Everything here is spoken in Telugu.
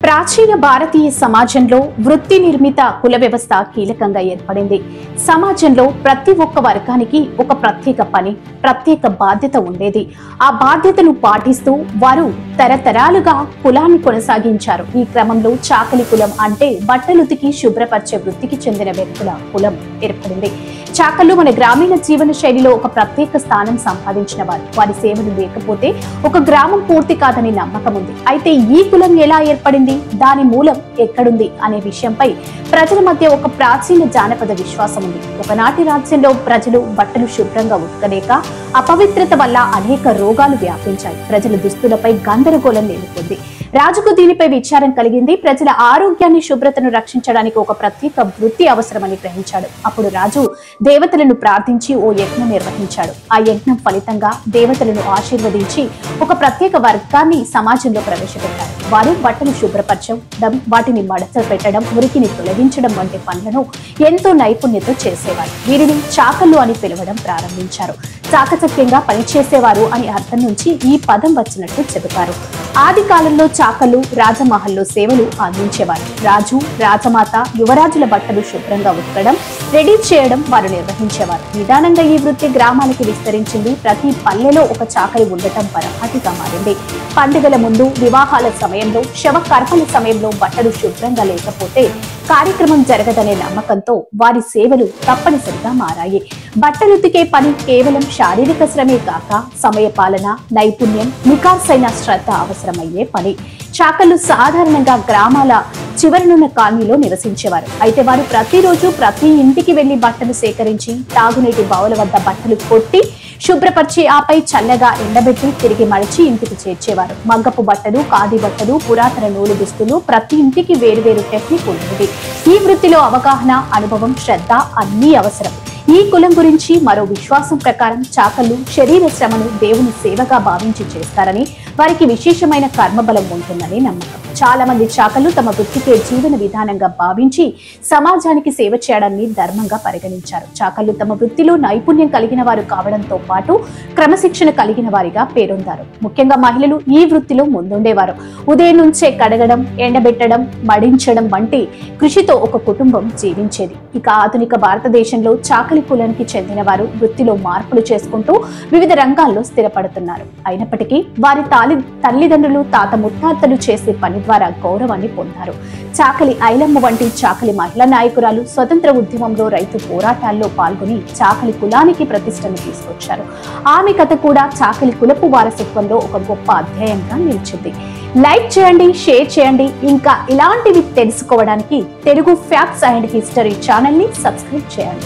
ప్రాచీన భారతీయ సమాజంలో వృత్తి నిర్మిత కుల వ్యవస్థ కీలకంగా ఏర్పడింది. సమాజంలో ప్రతి ఒక్క వర్గానికి ఒక ప్రత్యేక పని, ప్రత్యేక బాధ్యత ఉండేది. ఆ బాధ్యతను పాటిస్తూ వారు తరతరాలుగా కులాన్ని కొనసాగించారు. ఈ క్రమంలో చాకలి కులం అంటే బట్టలుతికి శుభ్రపరిచే వృత్తికి చెందిన వ్యక్తుల కులం ఏర్పడింది. చాకళ్ళు మన గ్రామీణ జీవన శైలిలో ఒక ప్రత్యేక స్థానం సంపాదించిన వారు. వారి సేవలు లేకపోతే ఒక గ్రామం పూర్తి కాదని నమ్మకం ఉంది. అయితే ఈ కులం ఎలా ఏర్పడింది, దాని మూలం ఎక్కడుంది అనే విషయంపై ప్రజల మధ్య ఒక ప్రాచీన జానపద విశ్వాసం ఉంది. ఒకనాటి రాజ్యంలో ప్రజలు బట్టలు శుభ్రంగా ఉతకలేక అపవిత్రత వల్ల అనేక రోగాలు వ్యాపించాయి. ప్రజల దుస్తులపై గందరగోళం నెలకొంది. రాజుకు దీనిపై విచారం కలిగింది. ప్రజల ఆరోగ్యాన్ని, శుభ్రతను రక్షించడానికి ఒక ప్రత్యేక వృత్తి అవసరమని గ్రహించాడు. అప్పుడు రాజు దేవతలను ప్రార్థించి ఓ యజ్ఞం నిర్వహించాడు. ఆ యజ్ఞం ఫలితంగా దేవతలను ఆశీర్వదించి ఒక ప్రత్యేక వర్గాన్ని సమాజంలో ప్రవేశపెట్టారు. వారు బట్టలు శుభ్రపరచడం, వాటిని మడత పెట్టడం, మురికిని తొలగించడం వంటి పనులను ఎంతో నైపుణ్యత చేసేవారు. వీరిని చాకళ్ళు అని పిలవడం ప్రారంభించారు. చాకచక్యంగా పనిచేసేవారు అని అర్థం నుంచి ఈ పదం వచ్చినట్టు చెబుతారు. ఆది కాలంలో చాకళ్ళు రాజమహల్లో సేవలు అందించేవారు. రాజు, రాజమాత, యువరాజుల బట్టలు శుభ్రంగా ఉతకడం, రెడీ చేయడం వారు నిర్వహించేవారు. నిదానంగా ఈ వృత్తి గ్రామానికి విస్తరించింది. ప్రతి పల్లెలో ఒక చాకలి ఉండటం పరపాటిగా మారింది. పండుగల ముందు, వివాహాల సమయంలో, శవ కర్మల సమయంలో బట్టలు శుభ్రంగా లేకపోతే కార్యక్రమం జరగదనే నమ్మకంతో వారి సేవలు తప్పనిసరిగా మారాయి. బట్టలుతికే పని కేవలం శారీరక శ్రమే కాక సమయపాలన, నైపుణ్యం, నికార్సైన శ్రద్ధ అవసరమయ్యే పని. చాకళ్ళు సాధారణంగా గ్రామాల చివరనున్న కాలనీలో నివసించేవారు. అయితే వారు ప్రతిరోజు ప్రతి ఇంటికి వెళ్లి బట్టలు సేకరించి తాగునీటి బావుల వద్ద బట్టలు కొట్టి శుభ్రపరిచి ఆపై చల్లగా ఎండబెట్టి తిరిగి మడిచి ఇంటికి చేర్చేవారు. మగ్గపు బట్టలు, ఖాదీ బట్టలు, పురాతన నూలు దుస్తులు, ప్రతి ఇంటికి వేరువేరు టెక్నిక్ ఉండేది. ఈ వృత్తిలో అవగాహన, అనుభవం, శ్రద్ధ అన్నీ అవసరం. ఈ కులం గురించి మరో విశ్వాసం ప్రకారం చాకళ్ళు శరీర శ్రమను దేవుని సేవగా భావించి చేస్తారని, వారికి విశేషమైన కర్మబలం ఉంటుందని నమ్మకం. చాలా మంది చాకళ్ళు తమ వృత్తికే జీవన విధానంగా భావించి సమాజానికి సేవ చేయడాన్ని ధర్మంగా పరిగణించారు. చాకళ్ళు తమ వృత్తిలో నైపుణ్యం కలిగిన వారు కావడంతో పాటు క్రమశిక్షణ కలిగిన వారిగా పేరొందారు. ముఖ్యంగా మహిళలు ఈ వృత్తిలో ముందుండేవారు. ఉదయం నుంచే కడగడం, ఎండబెట్టడం, మడించడం వంటి కృషితో ఒక కుటుంబం జీవించేది. ఇక ఆధునిక భారతదేశంలో చాకలి కులానికి చెందిన వారు వృత్తిలో మార్పులు చేసుకుంటూ వివిధ రంగాల్లో స్థిరపడుతున్నారు. అయినప్పటికీ వారి తల్లిదండ్రులు, తాత ముత్తాతలు చేసే పని ద్వారా గౌరవాన్ని పొందారు. చాకలి ఐలమ్మ వంటి చాకలి మహిళా నాయకురాలు స్వతంత్ర ఉద్యమంలో, రైతు పోరాటాల్లో పాల్గొని చాకలి కులానికి ప్రతిష్టను తీసుకొచ్చారు. ఆమె కథ కూడా చాకలి కులపు వారసత్వంలో ఒక గొప్ప అధ్యాయంగా నిలిచింది. లైక్ చేయండి, షేర్ చేయండి. ఇంకా ఇలాంటివి తెలుసుకోవడానికి Telugu facts and history channel ని సబ్స్క్రైబ్ చేయండి.